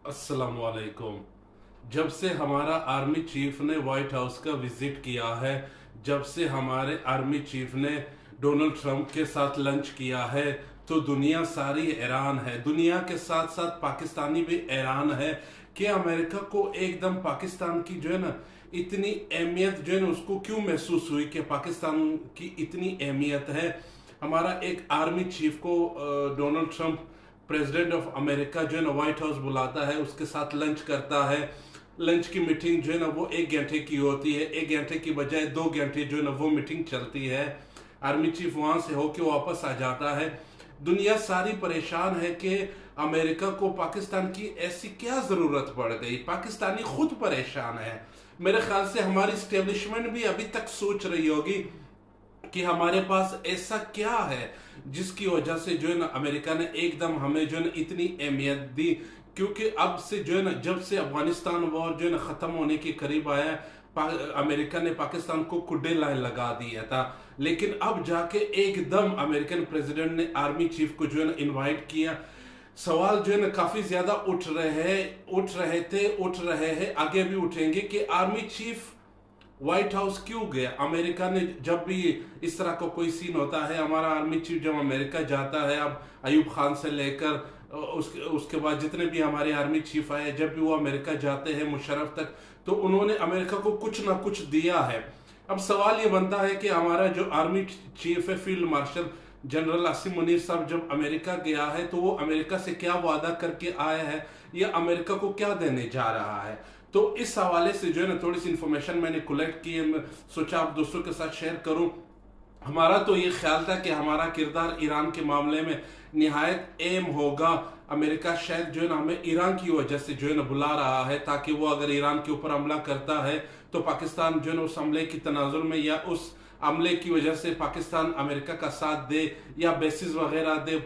अस्सलाम वालेकुम। जब से हमारा आर्मी चीफ ने व्हाइट हाउस का विजिट किया है, जब से हमारे आर्मी चीफ ने डोनाल्ड ट्रंप के साथ लंच किया है, तो दुनिया सारी हैरान है। दुनिया के साथ साथ पाकिस्तानी भी हैरान है कि अमेरिका को एकदम पाकिस्तान की जो है ना इतनी अहमियत जो है ना उसको क्यों महसूस हुई कि पाकिस्तान की इतनी अहमियत है। हमारा एक आर्मी चीफ को Donald Trump president of America जो है ना व्हाइट हाउस बुलाता है, उसके साथ लंच करता है। लंच की मीटिंग जो है ना वो 1 घंटे की होती है, 1 घंटे की बजाय 2 घंटे जो है ना वो मीटिंग चलती है। आर्मी चीफ वहां से होके वापस आ जाता है। दुनिया सारी परेशान है कि अमेरिका को पाकिस्तान की ऐसी क्या जरूरत पड़ गई। पाकिस्तानी खुद परेशान है। मेरे ख्याल से हमारी स्टेब्लिशमेंट भी अभी तक सोच रही होगी कि हमारे पास ऐसा क्या है जिसकी वजह से जो है ना अमेरिका ने एकदम हमें जो है ना इतनी अहमियत दी। क्योंकि अब से जो है ना जब से अफगानिस्तान वॉर जो है ना खत्म होने के करीब आया, अमेरिका ने पाकिस्तान को कुड्डे लाइन लगा दिया था। लेकिन अब जाके एकदम अमेरिकन प्रेसिडेंट ने आर्मी चीफ को जो है ना इनवाइट किया। सवाल जो है ना काफी ज्यादा उठ रहे हैं, आगे भी उठेंगे कि आर्मी चीफ व्हाइट हाउस क्यों गया। अमेरिका ने जब भी इस तरह का कोई सीन होता है, हमारा आर्मी चीफ जब अमेरिका जाता है, अब अयूब खान से लेकर उसके बाद जितने भी हमारे आर्मी चीफ आए, जब भी वो अमेरिका जाते हैं मुशर्रफ तक, तो उन्होंने अमेरिका को कुछ ना कुछ दिया है। अब सवाल ये बनता है कि हमारा जो आर्मी चीफ है field marshal general Asim Munir साहब जब अमेरिका गया है, तो वो अमेरिका से क्या वादा करके आया है या अमेरिका को क्या देने जा रहा है। तो इस हवाले से जो है ना थोड़ी सी इंफॉर्मेशन मैंने कलेक्ट की है, मैं सोचा आप दोस्तों के साथ शेयर करूं। हमारा तो ये ख्याल था कि हमारा किरदार ईरान के मामले में निहायत एम होगा। अमेरिका शायद जो है ना हमें ईरान की वजह से जो है ना बुला रहा है, ताकि वो अगर ईरान के ऊपर हमला करता है तो पाकिस्तान जो है ना उस हमले की तनाजुर में या उस हमले की वजह से पाकिस्तान अमेरिका का साथ दे या बेसिस वगैरह दे,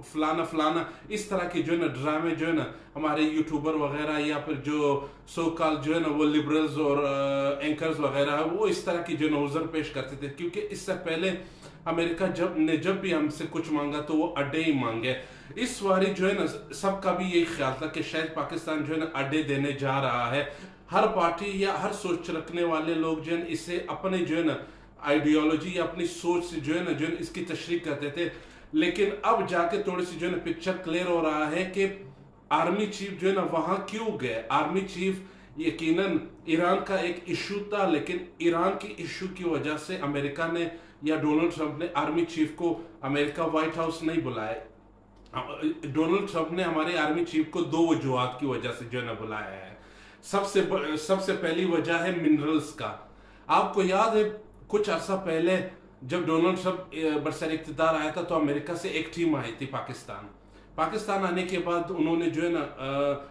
फलाना फलाना इस तरह की जो है ना ड्रामे जो है ना हमारे यूट्यूबर वगैरह या फिर जो सो कॉल जो है ना वो लिबरल्स और एंकर्स वगैरह है, वो इस तरह की जो नौजर पेश करते थे। क्योंकि इससे पहले अमेरिका जब भी हमसे कुछ मांगा तो वो अड्डे ही मांगे। इस बारी जो है ना सबका भी यही ख्याल था कि शायद पाकिस्तान जो है ना अड्डे देने जा रहा है। हर पार्टी या हर सोच रखने वाले लोग जो है इसे अपने जो है ना आइडियोलॉजी या अपनी सोच से जो है ना इसकी तशरीह करते थे। लेकिन अब जाके थोड़ी सी जो है ना पिक्चर क्लियर हो रहा है कि आर्मी चीफ जो है ना वहां क्यों गए। आर्मी चीफ यकीनन ईरान का एक इशू था, लेकिन ईरान की इशू की वजह से अमेरिका ने या डोनाल्ड ट्रंप ने आर्मी चीफ को अमेरिका व्हाइट हाउस नहीं बुलाया। डोनाल्ड ट्रंप ने हमारे आर्मी चीफ को दो वजूहात की वजह से जो है ना बुलाया है। सबसे पहली वजह है मिनरल्स का। आपको याद है कुछ अर्सा पहले जब डोनाल्ड ट्रंप बरसर इख्तियार आया था, तो अमेरिका से एक टीम आई थी पाकिस्तान आने के बाद उन्होंने जो है ना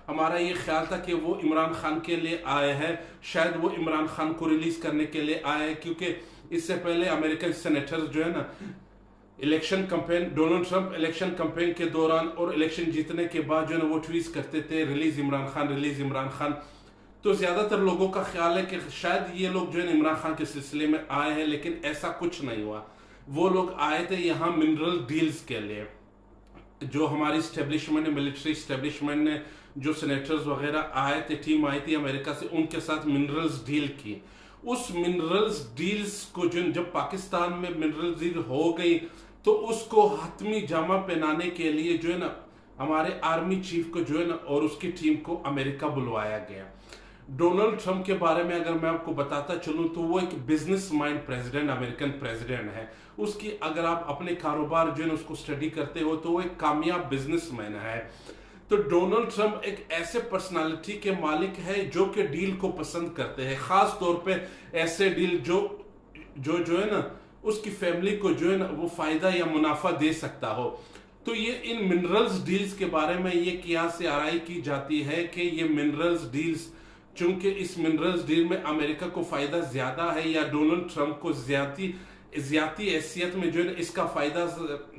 हमारा ये ख्याल था कि वो इमरान खान के लिए आए हैं। शायद वो इमरान खान को रिलीज करने के लिए आए हैं, क्योंकि इससे पहले अमेरिकन सेनेटर्स जो है ना election campaign, Donald Trump election campaign के दौरान और इलेक्शन जीतने के बाद जो है ना वो ट्वीट करते थे रिलीज इमरान खान। तो ज्यादातर लोगों का ख्याल है कि शायद ये लोग जो है इमरान खान के सिलसिले में आए हैं, लेकिन ऐसा कुछ नहीं हुआ। वो लोग आए थे यहाँ मिनरल डील्स के लिए। जो हमारी स्टेब्लिशमेंट मिलिट्री स्टेब्लिशमेंट ने जो सेनेटर्स वगैरह आए थे, टीम आई थी अमेरिका से, उनके साथ मिनरल्स डील की। उस मिनरल्स डील्स को जो जब पाकिस्तान में मिनरल डील हो गई, तो उसको हतमी जामा पहनाने के लिए जो है ना हमारे आर्मी चीफ को जो है ना और उसकी टीम को अमेरिका बुलवाया गया। डोनाल्ड ट्रंप के बारे में अगर मैं आपको बताता चलूं, तो वो एक business mind president, American president है। उसकी अगर आप अपने कारोबार जो है उसको स्टडी करते हो, तो वो एक कामयाब बिजनेसमैन है। तो डोनाल्ड ट्रंप एक ऐसे पर्सनालिटी के मालिक है जो कि डील को पसंद करते हैं, खास तौर पे ऐसे डील जो है ना उसकी फैमिली को जो है ना वो फायदा या मुनाफा दे सकता हो। तो ये इन मिनरल्स डील्स के बारे में ये कियास से आराई की जाती है कि ये मिनरल्स डील्स, चूंकि इस मिनरल्स डील में अमेरिका को फायदा ज्यादा है या डोनाल्ड ट्रंप को ज्यादा हैसियत में जो है इसका फायदा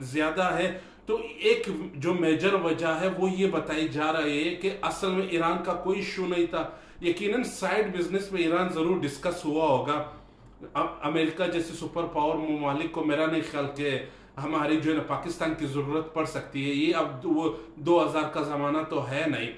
ज्यादा है, तो एक जो मेजर वजह है वो ये बताई जा रही है कि असल में ईरान का कोई इशू नहीं था। यकीनन साइड बिजनेस में ईरान जरूर डिस्कस हुआ होगा। अमेरिका जैसे सुपर पावर ममालिक को मेरा नहीं ख्याल कि हमारी जो है ना पाकिस्तान की जरूरत पड़ सकती है। ये अब वो 2000 का जमाना तो है नहीं।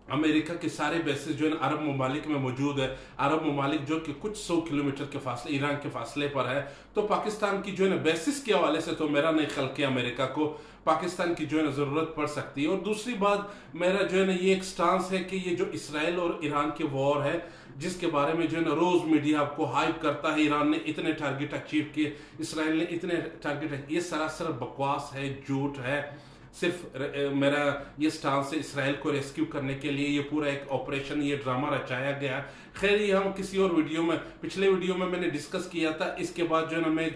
अमेरिका के सारे बेसिस जो है ना अरब ममालिक में मौजूद है। अरब ममालिक जो कि कुछ 100 किलोमीटर के फासले ईरान के फासले पर है। तो पाकिस्तान की जो है ना बेसिस के हवाले से तो मेरा नहीं ख्याल कि अमेरिका को पाकिस्तान की जो है ना ज़रूरत पड़ सकती है। और दूसरी बात मेरा जो है ना ये एक स्टांस है कि ये जो इसराइल और ईरान के वॉर है, जिसके बारे में जो है ना रोज़ मीडिया आपको हाइप करता है, ईरान ने इतने टारगेट अचीव किए, इसराइल ने इतने टारगेट, ये सरासर बकवास है, झूठ है। सिर्फ मेरा ये स्टांस है इसराइल को रेस्क्यू करने के लिए ये पूरा एक ऑपरेशन, ये ड्रामा रचाया गया। खैर ये हम किसी और वीडियो में, पिछले वीडियो में मैंने डिस्कस किया था, इसके बाद जो है ना मैं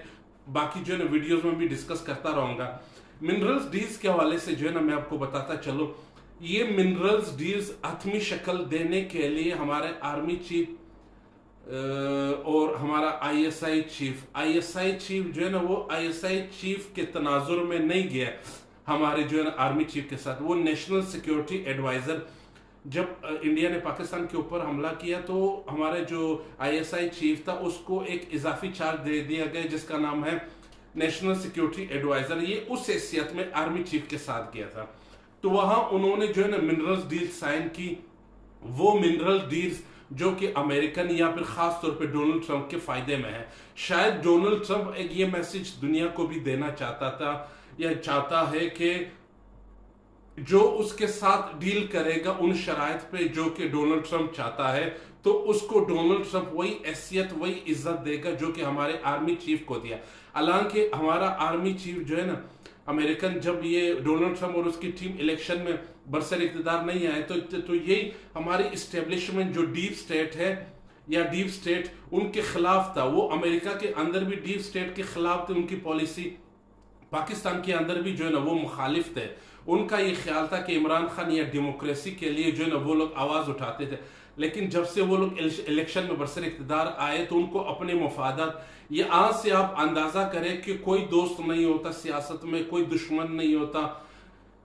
बाकी जो है ना वीडियोज में भी डिस्कस करता रहूंगा। मिनरल्स डील्स के हवाले से जो है ना मैं आपको बताता चलो, ये मिनरल्स डील्स हतमी शक्ल देने के लिए हमारे आर्मी चीफ और हमारा आईएसआई चीफ जो है ना वो आईएसआई चीफ के तनाजुर में नहीं गया हमारे जो है ना आर्मी चीफ के साथ। वो नेशनल सिक्योरिटी एडवाइजर, जब इंडिया ने पाकिस्तान के ऊपर हमला किया तो हमारे जो आईएसआई चीफ था उसको एक इजाफी चार्ज दे दिया गया जिसका नाम है नेशनल सिक्योरिटी एडवाइजर। ये उस हैसियत में आर्मी चीफ के साथ गया था। तो वहां उन्होंने जो है ना मिनरल्स डील साइन की। वो मिनरल डील्स जो कि अमेरिकन या फिर खास तौर पे डोनाल्ड ट्रंप के फायदे में है। शायद डोनाल्ड ट्रंप एक ये मैसेज दुनिया को भी देना चाहता था या चाहता है कि जो उसके साथ डील करेगा उन शराइत पे जो कि डोनाल्ड ट्रंप चाहता है, तो उसको डोनाल्ड ट्रंप वही हैसियत वही इज्जत देगा जो कि हमारे आर्मी चीफ को दिया। हालांकि हमारा आर्मी चीफ जो है ना अमेरिकन, जब ये डोनाल्ड ट्रंप और उसकी टीम इलेक्शन में बरसर इक़्तिदार नहीं आए तो यही हमारी इस्टेब्लिशमेंट जो डीप स्टेट है या डीप स्टेट उनके खिलाफ था। वो अमेरिका के अंदर भी डीप स्टेट के खिलाफ थे, उनकी पॉलिसी पाकिस्तान के अंदर भी जो है ना वो मुखालिफ थे। उनका ये ख्याल था कि इमरान खान या डेमोक्रेसी के लिए जो है ना वो लोग आवाज उठाते थे। लेकिन जब से वो लोग इलेक्शन में बरसर इक़्तिदार आए तो उनको अपने मफादात, ये आज से आप अंदाजा करें कि कोई दोस्त नहीं होता सियासत में, कोई दुश्मन नहीं होता।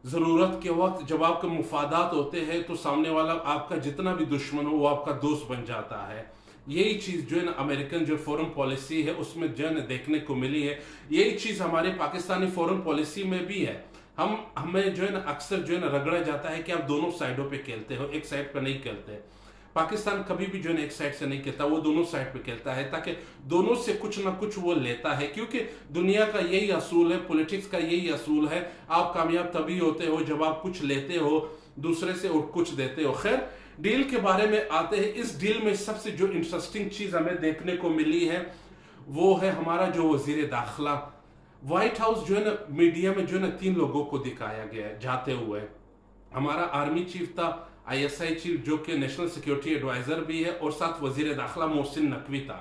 जरूरत के वक्त जब आपके मुफादात होते हैं तो सामने वाला आपका जितना भी दुश्मन हो वो आपका दोस्त बन जाता है। यही चीज जो है ना अमेरिकन जो फॉरेन पॉलिसी है उसमें जो है ना देखने को मिली है। यही चीज हमारे पाकिस्तानी फॉरेन पॉलिसी में भी है। हमें जो है ना अक्सर जो है ना रगड़ा जाता है कि आप दोनों साइडों पे खेलते हो, एक साइड पे नहीं खेलते। पाकिस्तान कभी भी जो है ना एक साइड से नहीं खेलता, वो दोनों साइड पे खेलता है ताकि दोनों से कुछ ना कुछ वो लेता है। क्योंकि दुनिया का यही असूल है, पॉलिटिक्स का यही असूल है, आप कामयाब तभी होते हो जब आप कुछ लेते हो दूसरे से और कुछ देते हो। खैर डील के बारे में आते हैं। इस डील में सबसे जो इंटरेस्टिंग चीज हमें देखने को मिली है वो है हमारा जो वजीर दाखिला। व्हाइट हाउस जो है ना मीडिया में जो है ना 3 लोगों को दिखाया गया जाते हुए। हमारा आर्मी चीफ था, आईएसआई चीफ जो कि नेशनल सिक्योरिटी एडवाइजर भी है, और साथ वजीर दाखिला मोहसिन नकवी था।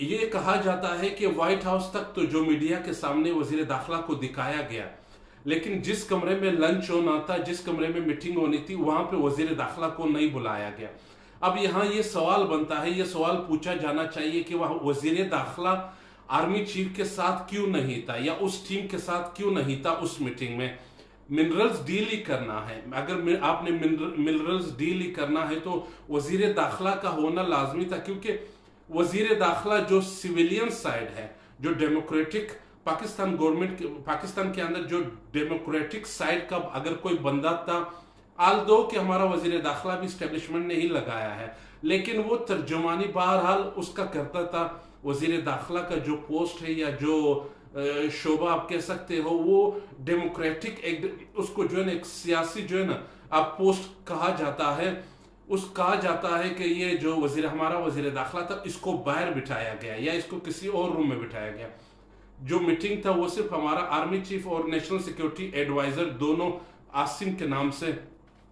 ये कहा जाता है कि व्हाइट हाउस तक तो जो मीडिया के सामने वजीर दाखिला को दिखाया गया, लेकिन जिस कमरे में लंच होना था, जिस कमरे में मीटिंग होनी थी, वहां पे वजीर दाखिला को नहीं बुलाया गया। अब यहाँ ये सवाल बनता है, ये सवाल पूछा जाना चाहिए कि वह वजीर दाखिला आर्मी चीफ के साथ क्यों नहीं था या उस टीम के साथ क्यों नहीं था उस मीटिंग में। मिनरल्स डील ही करना है, अगर आपने मिनरल्स डील ही करना है तो वजीर दाखिला का होना लाजमी था। क्योंकि वजीर दाखिला जो सिविलियन साइड है, जो डेमोक्रेटिक पाकिस्तान गवर्नमेंट, पाकिस्तान के अंदर जो डेमोक्रेटिक साइड का अगर कोई बंदा था, आल दो कि हमारा वजीर दाखिला भी स्टैब्लिशमेंट ने ही लगाया है, लेकिन वो तर्जुमानी बहरहाल उसका करता था। वजीर दाखिला का जो पोस्ट है या जो शोबा आप कह सकते हो, वो डेमोक्रेटिक एक, उसको जो है ना एक सियासी जो है ना आप पोस्ट कहा जाता है। कहा जाता है कि ये जो हमारा वजीर दाखिला था इसको बाहर बिठाया गया या इसको किसी और रूम में बिठाया गया। जो मीटिंग था वो सिर्फ हमारा आर्मी चीफ और नेशनल सिक्योरिटी एडवाइजर दोनों आसिम के नाम से,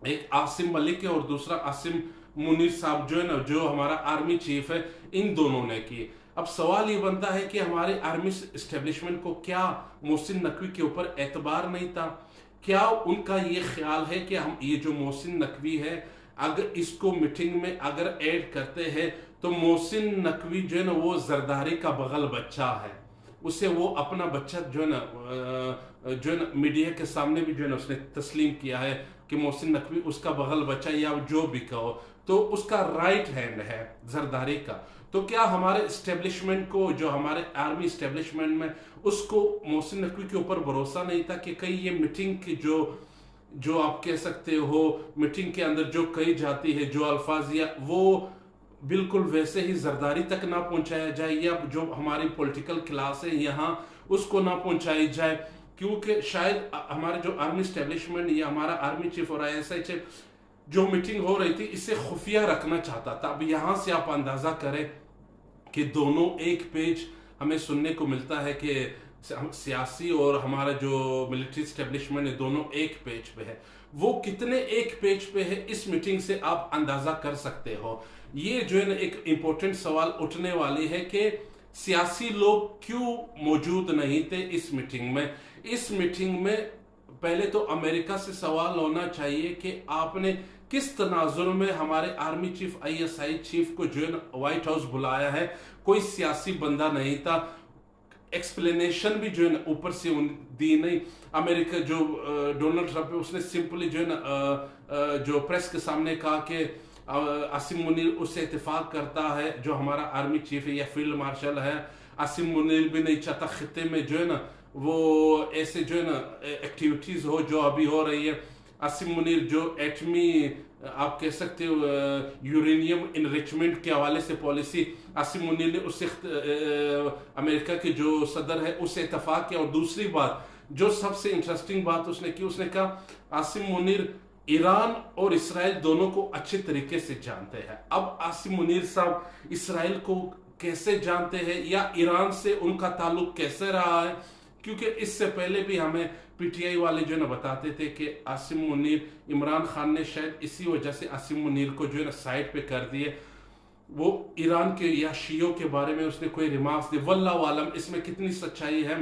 एक आसिम मलिक है और दूसरा आसिम मुनीर साहब जो है ना जो हमारा आर्मी चीफ है, इन दोनों ने की। अब सवाल ये बनता है कि हमारे आर्मी एस्टेब्लिशमेंट को क्या मोहसिन नकवी के ऊपर एतबार नहीं था? क्या उनका ये ख्याल है कि हम ये जो मोहसिन नकवी है अगर इसको मीटिंग में अगर ऐड करते हैं तो मोहसिन नकवी जो है ना वो जरदारी का बगल बच्चा है, उसे वो अपना बच्चा जो है ना मीडिया के सामने भी जो है ना उसने तस्लीम किया है कि मोहसिन नकवी उसका बगल बच्चा या जो भी कहो, तो उसका राइट हैंड है जरदारी का। तो क्या हमारे इस्टेब्लिशमेंट को, जो हमारे आर्मी इस्टेब्लिशमेंट में, उसको मोहसिन नकवी के ऊपर भरोसा नहीं था कि कहीं ये मीटिंग की जो जो आप कह सकते हो मीटिंग के अंदर जो कही जाती है, जो अल्फाजिया, वो बिल्कुल वैसे ही जरदारी तक ना पहुंचाया जाए, या जो हमारी पॉलिटिकल क्लास है यहाँ उसको ना पहुंचाई जाए, क्योंकि शायद हमारे जो आर्मी स्टैब्लिशमेंट या हमारा आर्मी चीफ और ISI चीफ जो मीटिंग हो रही थी इसे खुफिया रखना चाहता था। अब यहाँ से आप अंदाजा करें कि दोनों एक पेज हमें सुनने को मिलता है कि सियासी और हमारा जो मिलिट्री स्टैब्लिशमेंट है दोनों एक पेज पे है। वो कितने एक पेज पे है इस मीटिंग से आप अंदाजा कर सकते हो। ये जो है ना एक इंपॉर्टेंट सवाल उठने वाली है कि सियासी लोग क्यों मौजूद नहीं थे इस मीटिंग में। इस मीटिंग में पहले तो अमेरिका से सवाल होना चाहिए कि आपने किस तनाजुर में हमारे आर्मी चीफ ISI चीफ को जो है ना व्हाइट हाउस बुलाया है। कोई सियासी बंदा नहीं था। एक्सप्लेनेशन भी जो है ना ऊपर से दी नहीं। अमेरिका जो डोनाल्ड ट्रंप है उसने सिंपली जो है ना जो प्रेस के सामने कहा कि आसिम मुनीर उससे इत्तेफाक करता है जो हमारा आर्मी चीफ है या फील्ड मार्शल है। आसिम मुनीर भी नहीं चाहता खिते में जो है ना वो ऐसे जो है ना एक्टिविटीज हो जो अभी हो रही है। आसिम मुनीर जो एटमी आप कह सकते हो यूरेनियम इनरिचमेंट के हवाले से पॉलिसी, आसिम मुनीर ने उससे अमेरिका के जो सदर है उससे इत्तेफाक किया। और दूसरी बात जो सबसे इंटरेस्टिंग बात उसने की, उसने कहा आसिम मुनीर ईरान और इसराइल दोनों को अच्छे तरीके से जानते हैं। अब आसिम मुनीर साहब इसराइल को कैसे जानते हैं या ईरान से उनका ताल्लुक कैसे रहा है, क्योंकि इससे पहले भी हमें PTI वाले जो है ना बताते थे कि आसिम मुनीर, इमरान खान ने शायद इसी वजह से आसिम मुनीर को जो है ना साइड पे कर दिए। वो ईरान के या शियों के बारे में उसने कोई रिमार्क्स दिए, वल्लाहु आलम इसमें कितनी सच्चाई है,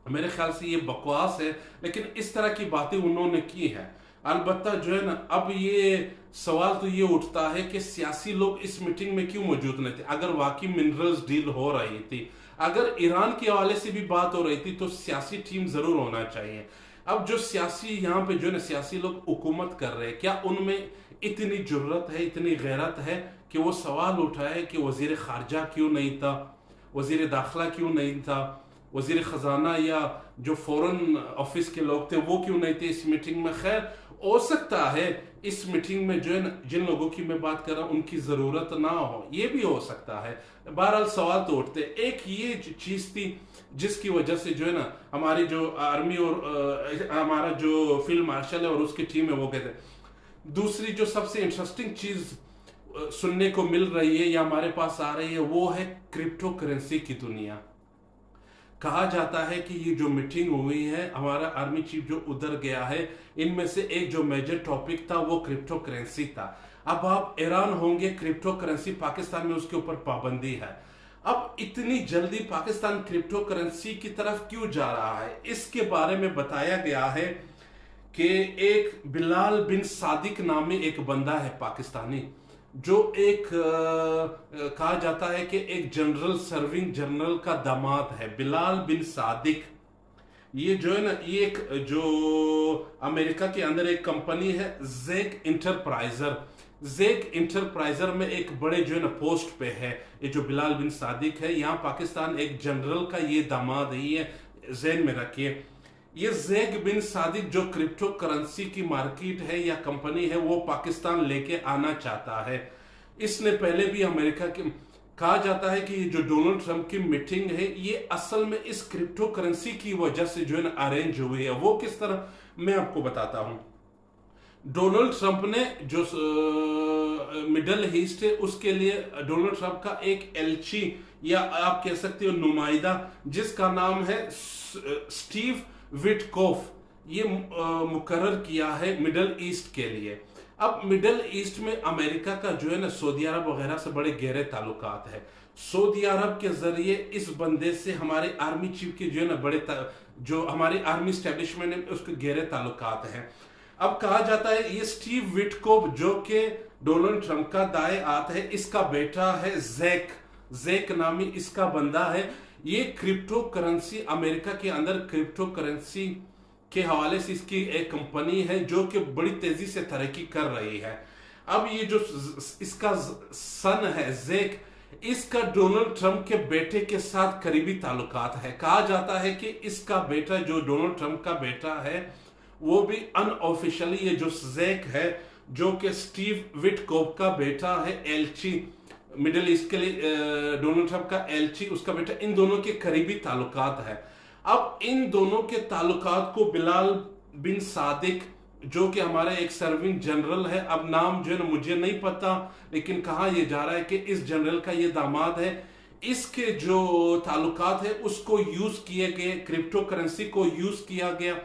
मेरे ख्याल से ये बकवास है, लेकिन इस तरह की बातें उन्होंने की है। अलबत्ता जो है ना अब ये सवाल तो ये उठता है कि सियासी लोग इस मीटिंग में क्यों मौजूद नहीं थे। अगर वाकई मिनरल्स डील हो रही थी, अगर ईरान के हवाले से भी बात हो रही थी, तो सियासी टीम जरूर होना चाहिए। अब जो सियासी यहाँ पे जो है ना सियासी लोग हुकूमत कर रहे हैं, क्या उनमें इतनी जुर्रत है, इतनी गैरत है कि वो सवाल उठाए कि वजीर खारजा क्यों नहीं था, वजीर दाखिला क्यों नहीं था, वजीर खजाना या जो फॉरेन ऑफिस के लोग थे वो क्यों नहीं थे इस मीटिंग में। खैर हो सकता है इस मीटिंग में जो है जिन लोगों की मैं बात कर रहा हूं उनकी जरूरत ना हो, ये भी हो सकता है। बहरहाल सवाल तो उठते। एक ये चीज थी जिसकी वजह से जो है ना हमारी जो आर्मी और हमारा जो फील्ड मार्शल है और उसकी टीम है वो कहते हैं। दूसरी जो सबसे इंटरेस्टिंग चीज सुनने को मिल रही है या हमारे पास आ रही है वो है क्रिप्टो करेंसी की दुनिया। कहा जाता है कि ये जो मीटिंग हुई है, हमारा आर्मी चीफ जो उधर गया है, इनमें से एक जो मेजर टॉपिक था वो क्रिप्टो करेंसी था। अब आप हैरान होंगे, क्रिप्टो करेंसी पाकिस्तान में उसके ऊपर पाबंदी है। अब इतनी जल्दी पाकिस्तान क्रिप्टो करेंसी की तरफ क्यों जा रहा है, इसके बारे में बताया गया है कि एक बिलाल बिन सादिक नामी एक बंदा है पाकिस्तानी, जो एक कहा जाता है कि एक जनरल सर्विंग जनरल का दामाद है, बिलाल बिन सादिक। ये जो है ना ये एक जो अमेरिका के अंदर एक कंपनी है जेक इंटरप्राइजर, जेक इंटरप्राइजर में एक बड़े जो है ना पोस्ट पे है ये जो बिलाल बिन सादिक है। यहाँ पाकिस्तान एक जनरल का ये दामाद है, ये ज़हन में रखिए। ये जेक बिन सादिक जो क्रिप्टो करेंसी की मार्केट है या कंपनी है वो पाकिस्तान लेके आना चाहता है। इसने पहले भी अमेरिका के कहा जाता है कि जो डोनाल्ड ट्रंप की मीटिंग है ये असल में इस क्रिप्टो करेंसी की वजह से जो है ना अरेंज हुई है। वो किस तरह मैं आपको बताता हूं। डोनाल्ड ट्रंप ने जो मिडल ईस्ट है उसके लिए डोनाल्ड ट्रंप का एक एलची या आप कह सकते हो नुमाइंदा जिसका नाम है स्टीव विटकॉफ, ये मुकर्रर किया है मिडल ईस्ट के लिए। अब मिडल ईस्ट में अमेरिका का जो है ना सऊदी अरब वगैरह से बड़े गहरे ताल्लुकात है। सऊदी अरब के जरिए इस बंदे से हमारे आर्मी चीफ के जो है ना जो हमारी आर्मी स्टैब्लिशमेंट है उसके गहरे ताल्लुकात हैं। अब कहा जाता है ये स्टीव विटकॉफ जो कि डोनाल्ड ट्रंप का दाएं हाथ है, इसका बेटा है जेक नामी इसका बंदा है। ये क्रिप्टो करेंसी अमेरिका के अंदर क्रिप्टो करेंसी के हवाले से इसकी एक कंपनी है जो कि बड़ी तेजी से तरक्की कर रही है। अब ये जो इसका सन है जेक, इसका डोनाल्ड ट्रंप के बेटे के साथ करीबी ताल्लुकात है। कहा जाता है कि इसका बेटा जो डोनाल्ड ट्रंप का बेटा है वो भी अनऑफिशियली, ये जो जैक है जो कि स्टीव विटकोफ का बेटा है, एलची मिडिल ईस्ट के लिए डोनाल्ड ट्रंप का एलची, उसका बेटा, इन दोनों के करीबी ताल्लुकात है। अब इन दोनों के ताल्लुकात को बिलाल बिन सादिक, जो कि हमारा एक सर्विंग जनरल है, अब नाम जो है ना मुझे नहीं पता, लेकिन कहा यह जा रहा है कि इस जनरल का ये दामाद है, इसके जो ताल्लुकात है उसको यूज किए गए, क्रिप्टो करेंसी को यूज किया गया,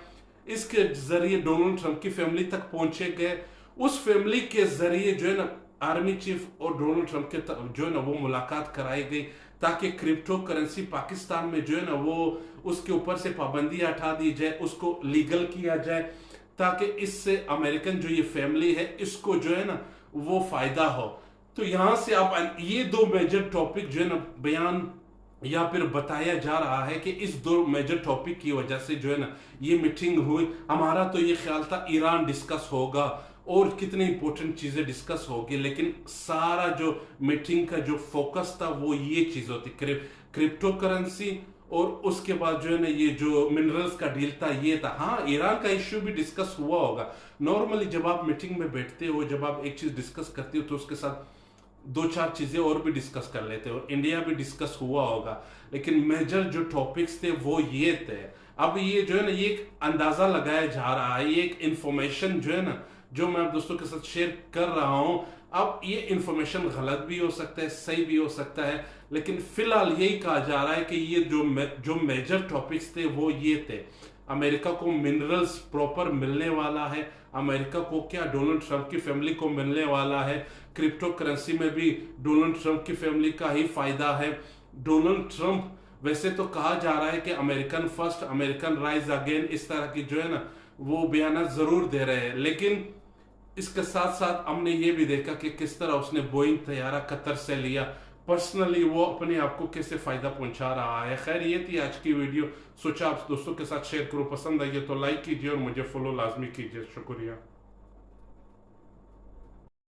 इसके जरिए डोनाल्ड ट्रंप की फैमिली तक पहुंचे गए। उस फैमिली के जरिए जो है ना आर्मी चीफ और डोनाल्ड ट्रंप के जो है ना वो मुलाकात कराई गई, ताकि क्रिप्टो करेंसी पाकिस्तान में जो है ना वो उसके ऊपर से पाबंदी हटा दी जाए, उसको लीगल किया जाए, ताकि इससे अमेरिकन जो ये फैमिली है इसको जो है ना वो फायदा हो। तो यहां से आप ये दो मेजर टॉपिक जो है ना बयान या फिर बताया जा रहा है कि इस दो मेजर टॉपिक की वजह से जो है ना ये मीटिंग हुई। हमारा तो ये ख्याल था ईरान डिस्कस होगा और कितनी इंपॉर्टेंट चीजें डिस्कस होगी, लेकिन सारा जो मीटिंग का जो फोकस था वो ये चीज होती, क्रिप्टो करेंसी, और उसके बाद जो है ना ये जो मिनरल्स का डील था ये था। हाँ, ईरान का इश्यू भी डिस्कस हुआ होगा। नॉर्मली जब आप मीटिंग में बैठते हो, जब आप एक चीज डिस्कस करते हो तो उसके साथ दो चार चीजें और भी डिस्कस कर लेते हो, इंडिया भी डिस्कस हुआ होगा, लेकिन मेजर जो टॉपिक्स थे वो ये थे। अब ये जो है ना ये एक अंदाजा लगाया जा रहा है, ये एक इंफॉर्मेशन जो है ना जो मैं आप दोस्तों के साथ शेयर कर रहा हूं। अब ये इंफॉर्मेशन गलत भी हो सकता है, सही भी हो सकता है, लेकिन फिलहाल यही कहा जा रहा है कि ये जो मेजर टॉपिक्स थे वो ये थे। अमेरिका को मिनरल्स प्रॉपर मिलने वाला है, अमेरिका को क्या डोनाल्ड ट्रंप की फैमिली को मिलने वाला है, क्रिप्टो करेंसी में भी डोनाल्ड ट्रंप की फैमिली का ही फायदा है। डोनाल्ड ट्रंप वैसे तो कहा जा रहा है कि American first, American rise again, इस तरह की जो है ना वो बयान जरूर दे रहे हैं, लेकिन इसके साथ साथ हमने ये भी देखा कि किस तरह उसने बोइंग तैयारा कतर से लिया, पर्सनली वो अपने आप को कैसे फायदा पहुंचा रहा है। खैर, ये थी आज की वीडियो, सोचा आप दोस्तों के साथ शेयर करो। पसंद आई तो लाइक कीजिए और मुझे फॉलो लाजमी कीजिए। शुक्रिया।